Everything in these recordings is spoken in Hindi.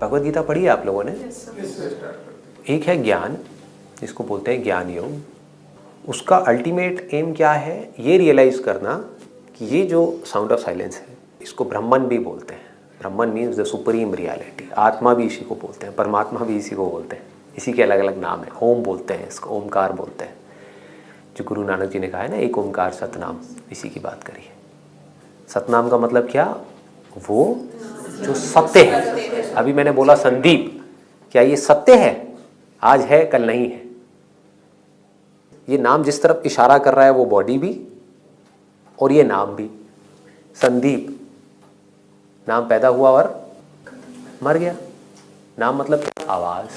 भगवद गीता पढ़ी है आप लोगों ने? एक है ज्ञान, जिसको बोलते हैं ज्ञान योग। उसका अल्टीमेट एम क्या है? ये रियलाइज करना कि ये जो साउंड ऑफ साइलेंस है, इसको ब्रह्मन भी बोलते हैं। ब्रह्मन मीन्स द सुप्रीम रियलिटी। आत्मा भी इसी को बोलते हैं, परमात्मा भी इसी को बोलते हैं। इसी के अलग अलग नाम है। ओम बोलते हैं इसको, ओमकार बोलते हैं। जो गुरु नानक जी ने कहा है ना, एक ओमकार सतनाम, इसी की बात करी है। सतनाम का मतलब क्या? वो जो सत्य है। अभी मैंने बोला संदीप, क्या ये सत्य है? आज है कल नहीं है। ये नाम जिस तरफ इशारा कर रहा है, वो बॉडी भी और ये नाम भी। संदीप नाम पैदा हुआ और मर गया। नाम मतलब आवाज।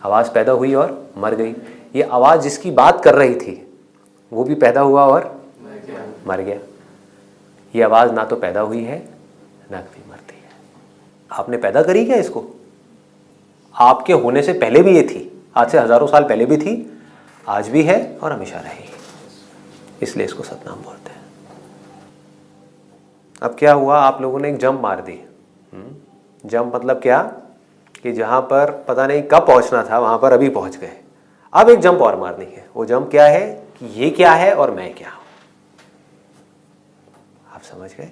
आवाज पैदा हुई और मर गई। ये आवाज जिसकी बात कर रही थी, वो भी पैदा हुआ और मर गया। ये आवाज ना तो पैदा हुई है ना कभी मरती है। आपने पैदा करी क्या इसको? आपके होने से पहले भी ये थी, आज से हजारों साल पहले भी थी, आज भी है और हमेशा रहेगी। इसलिए इसको सतनाम बोलते हैं। अब क्या हुआ, आप लोगों ने एक जंप मार दी। जंप मतलब क्या? कि जहां पर पता नहीं कब पहुंचना था, वहां पर अभी पहुंच गए। अब एक जंप और मारनी है। वो जंप क्या है? कि ये क्या है और मैं क्या हूं। आप समझ गए?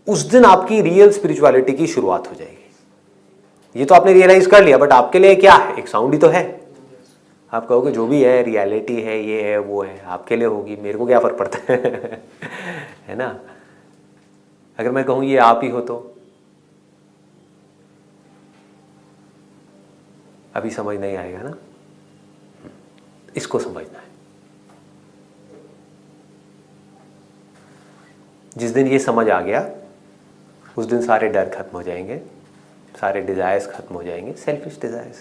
उस दिन आपकी रियल स्पिरिचुअलिटी की शुरुआत हो जाएगी। ये तो आपने रियलाइज कर लिया, बट आपके लिए क्या है? एक साउंड ही तो है। आप कहोगे जो भी है रियलिटी है, ये है वो है, आपके लिए होगी, मेरे को क्या फर्क पड़ता है ना? अगर मैं कहूं ये आप ही हो, तो अभी समझ नहीं आएगा ना। इसको समझना है। जिस दिन ये समझ आ गया, उस दिन सारे डर खत्म हो जाएंगे, सारे डिजायर्स खत्म हो जाएंगे, सेल्फिश डिजायर्स।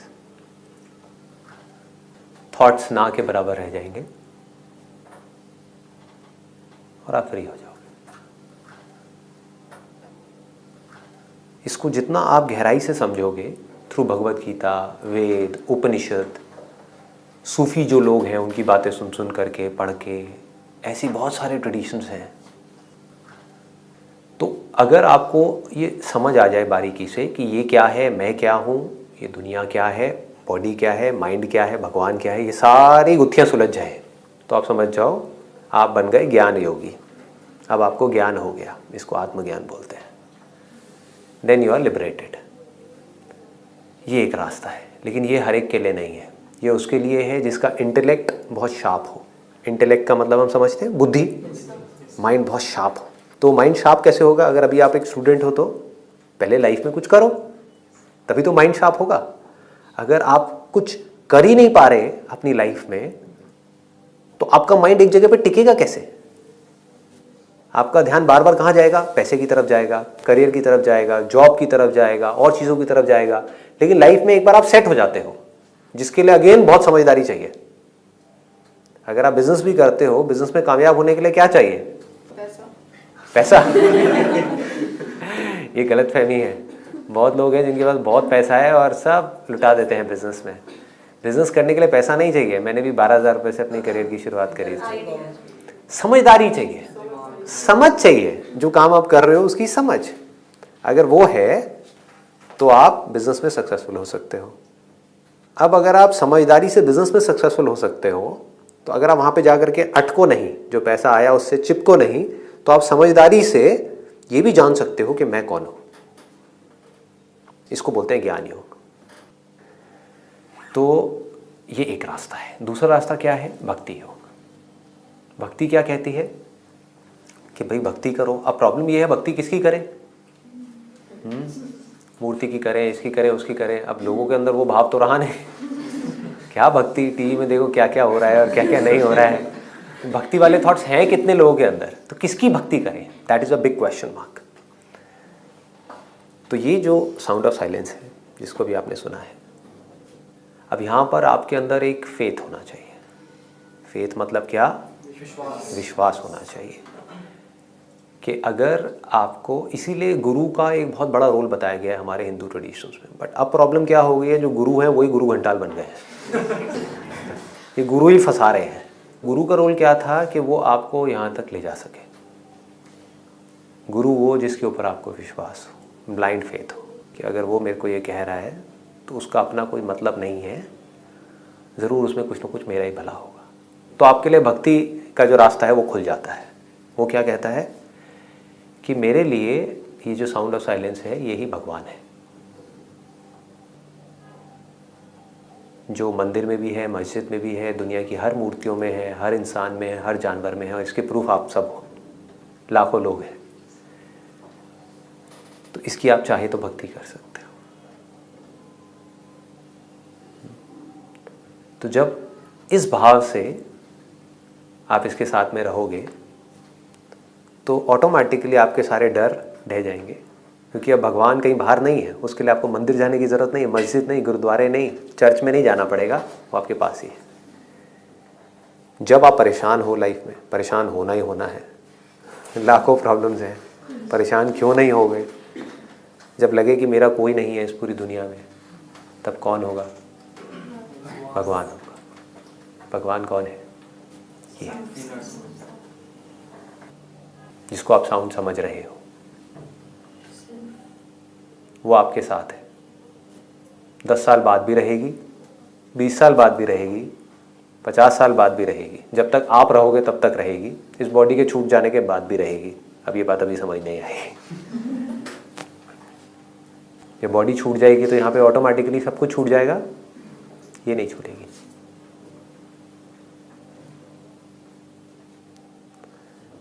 थॉट्स ना के बराबर रह जाएंगे और आप फ्री हो जाओगे। इसको जितना आप गहराई से समझोगे, थ्रू भगवद गीता, वेद, उपनिषद, सूफी जो लोग हैं उनकी बातें सुन सुन करके, पढ़ के, ऐसी बहुत सारे ट्रेडिशंस हैं। तो अगर आपको ये समझ आ जाए बारीकी से कि ये क्या है, मैं क्या हूँ, ये दुनिया क्या है, बॉडी क्या है, माइंड क्या है, भगवान क्या है, ये सारी गुत्थियाँ सुलझ जाए, तो आप समझ जाओ आप बन गए ज्ञान योगी। अब आपको ज्ञान हो गया, इसको आत्मज्ञान बोलते हैं। Then you are liberated. ये एक रास्ता है, लेकिन ये हर एक के लिए नहीं है। ये उसके लिए है जिसका इंटेलेक्ट बहुत शार्प हो। इंटेलेक्ट का मतलब हम समझते हैं बुद्धि, माइंड बहुत शार्प हो। तो माइंड शार्प कैसे होगा? अगर अभी आप एक स्टूडेंट हो तो पहले लाइफ में कुछ करो, तभी तो माइंड शार्प होगा। अगर आप कुछ कर ही नहीं पा रहे अपनी लाइफ में, तो आपका माइंड एक जगह पे टिकेगा कैसे? आपका ध्यान बार बार कहाँ जाएगा? पैसे की तरफ जाएगा, करियर की तरफ जाएगा, जॉब की तरफ जाएगा, और चीज़ों की तरफ जाएगा। लेकिन लाइफ में एक बार आप सेट हो जाते हो, जिसके लिए अगेन बहुत समझदारी चाहिए। अगर आप बिजनेस भी करते हो, बिजनेस में कामयाब होने के लिए क्या चाहिए? पैसा। ये गलतफहमी है। बहुत लोग हैं जिनके पास बहुत पैसा है और सब लुटा देते हैं बिजनेस में। बिजनेस करने के लिए पैसा नहीं चाहिए। मैंने भी 12,000 रुपये से अपनी करियर की शुरुआत करी थी। समझदारी चाहिए, समझ चाहिए। जो काम आप कर रहे हो उसकी समझ अगर वो है, तो आप बिजनेस में सक्सेसफुल हो सकते हो। अब अगर आप समझदारी से बिजनेस में सक्सेसफुल हो सकते हो, तो अगर आप वहाँ पे जाकर के अटको नहीं, जो पैसा आया उससे चिपको नहीं, तो आप समझदारी से ये भी जान सकते हो कि मैं कौन हूँ। इसको बोलते हैं ज्ञान योग। तो ये एक रास्ता है। दूसरा रास्ता क्या है? भक्ति योग। भक्ति क्या कहती है? कि भाई भक्ति करो। अब प्रॉब्लम ये है, भक्ति किसकी करें? मूर्ति की करें, इसकी करें, उसकी करें। अब लोगों के अंदर वो भाव तो रहा नहीं। क्या भक्ति? टीवी में देखो क्या क्या हो रहा है और क्या क्या नहीं हो रहा है। भक्ति वाले थॉट्स हैं कितने लोगों के अंदर? तो किसकी भक्ति करें? That is a big question mark. तो ये जो साउंड ऑफ साइलेंस है, जिसको भी आपने सुना है, अब यहाँ पर आपके अंदर एक फेथ होना चाहिए। फेथ मतलब क्या? विश्वास होना चाहिए कि अगर आपको, इसीलिए गुरु का एक बहुत बड़ा रोल बताया गया है हमारे हिंदू ट्रेडिशंस में। बट अब प्रॉब्लम क्या हो गई है, जो गुरु हैं वही गुरु घंटाल बन गए हैं। ये गुरु ही फंसा रहे हैं। गुरु का रोल क्या था? कि वो आपको यहाँ तक ले जा सके। गुरु वो जिसके ऊपर आपको विश्वास हो, ब्लाइंड फेथ हो कि अगर वो मेरे को ये कह रहा है तो उसका अपना कोई मतलब नहीं है, ज़रूर उसमें कुछ ना कुछ मेरा ही भला होगा। तो आपके लिए भक्ति का जो रास्ता है वो खुल जाता है। वो क्या कहता है कि मेरे लिए ये जो साउंड ऑफ साइलेंस है यही भगवान है, जो मंदिर में भी है, मस्जिद में भी है, दुनिया की हर मूर्तियों में है, हर इंसान में है, हर जानवर में है, और इसके प्रूफ आप सब हो, लाखों लोग हैं। तो इसकी आप चाहे तो भक्ति कर सकते हो। तो जब इस भाव से आप इसके साथ में रहोगे तो ऑटोमेटिकली आपके सारे डर ढह जाएंगे, क्योंकि अब भगवान कहीं बाहर नहीं है। उसके लिए आपको मंदिर जाने की ज़रूरत नहीं है, मस्जिद नहीं, गुरुद्वारे नहीं, चर्च में नहीं जाना पड़ेगा, वो आपके पास ही है। जब आप परेशान हो लाइफ में, परेशान होना ही होना है, लाखों प्रॉब्लम्स हैं, परेशान क्यों नहीं हो गए? जब लगे कि मेरा कोई नहीं है इस पूरी दुनिया में, तब कौन होगा? भगवान होगा। भगवान कौन है? ये जिसको आप साउंड समझ रहे हो, वो आपके साथ है। 10 साल बाद भी रहेगी, 20 साल बाद भी रहेगी, 50 साल बाद भी रहेगी। जब तक आप रहोगे तब तक रहेगी। इस बॉडी के छूट जाने के बाद भी रहेगी। अब ये बात अभी समझ नहीं आई। ये बॉडी छूट जाएगी तो यहाँ पे ऑटोमेटिकली सब कुछ छूट जाएगा? ये नहीं छूटेगी।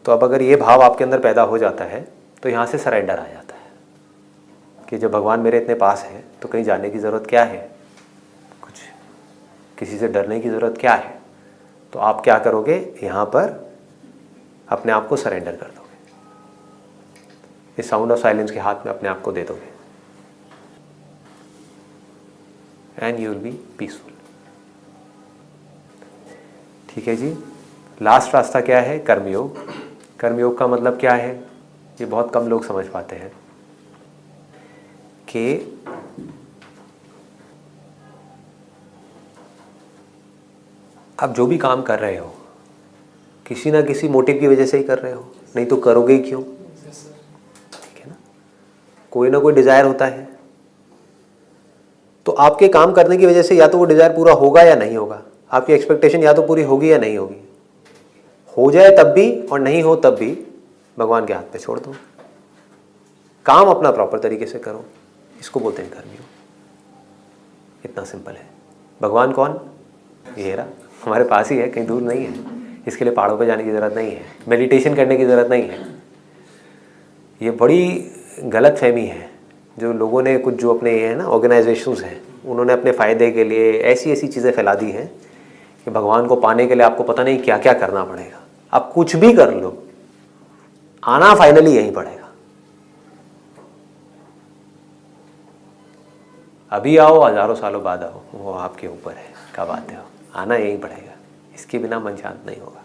तो अब अगर ये भाव आपके अंदर पैदा हो जाता है तो यहाँ से सरेंडर आ जाता है कि जब भगवान मेरे इतने पास है तो कहीं जाने की ज़रूरत क्या है, कुछ किसी से डरने की ज़रूरत क्या है। तो आप क्या करोगे? यहाँ पर अपने आप को सरेंडर कर दोगे, इस साउंड ऑफ साइलेंस के हाथ में अपने आप को दे दोगे, and you will be peaceful. ठीक है जी। लास्ट रास्ता क्या है? कर्मयोग। कर्मयोग का मतलब क्या है? ये बहुत कम लोग समझ पाते हैं कि आप जो भी काम कर रहे हो किसी ना किसी मोटिव की वजह से ही कर रहे हो, नहीं तो करोगे ही क्यों? ठीक है ना, कोई ना कोई डिजायर होता है। तो आपके काम करने की वजह से या तो वो डिजायर पूरा होगा या नहीं होगा। आपकी एक्सपेक्टेशन या तो पूरी होगी या नहीं होगी। हो जाए तब भी और नहीं हो तब भी भगवान के हाथ पे छोड़ दो। काम अपना प्रॉपर तरीके से करो, इसको बोलते हैं कर्मयोग। इतना सिंपल है। भगवान कौन? ये रहा, हमारे पास ही है, कहीं दूर नहीं है। इसके लिए पहाड़ों पे जाने की ज़रूरत नहीं है, मेडिटेशन करने की ज़रूरत नहीं है। ये बड़ी गलत फहमी है जो लोगों ने, कुछ जो अपने ये है ना ऑर्गेनाइजेशंस हैं, उन्होंने अपने फ़ायदे के लिए ऐसी ऐसी चीज़ें फैला दी हैं कि भगवान को पाने के लिए आपको पता नहीं क्या क्या करना पड़ेगा। आप कुछ भी कर लो, आना फाइनली यहीं पड़ेगा। अभी आओ, हजारों सालों बाद आओ, वो आपके ऊपर है कब आते हो, आना यहीं पड़ेगा। इसके बिना मन शांत नहीं होगा।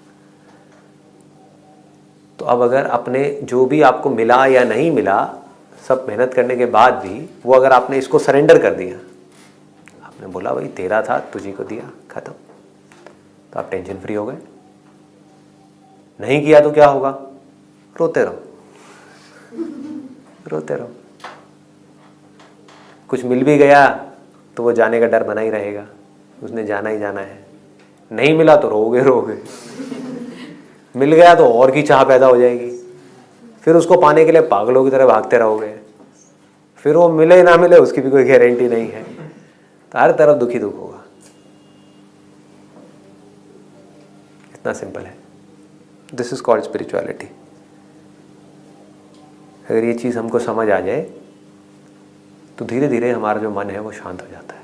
तो अब अगर अपने जो भी आपको मिला या नहीं मिला, सब मेहनत करने के बाद भी वो अगर आपने इसको सरेंडर कर दिया, आपने बोला भाई तेरा था, तुझी को दिया, खत्म, तो आप टेंशन फ्री हो गए। नहीं किया तो क्या होगा? रोते रहो, रोते रहो। कुछ मिल भी गया तो वो जाने का डर बना ही रहेगा, उसने जाना ही जाना है। नहीं मिला तो रोओगे रोओगे, मिल गया तो और की चाह पैदा हो जाएगी, फिर उसको पाने के लिए पागलों की तरह भागते रहोगे, फिर वो मिले ना मिले उसकी भी कोई गारंटी नहीं है। तो हर तरफ दुखी दुख होगा। इतना सिंपल है। This is called spirituality. अगर ये चीज़ हमको समझ आ जाए तो धीरे धीरे हमारा जो मन है वो शांत हो जाता है।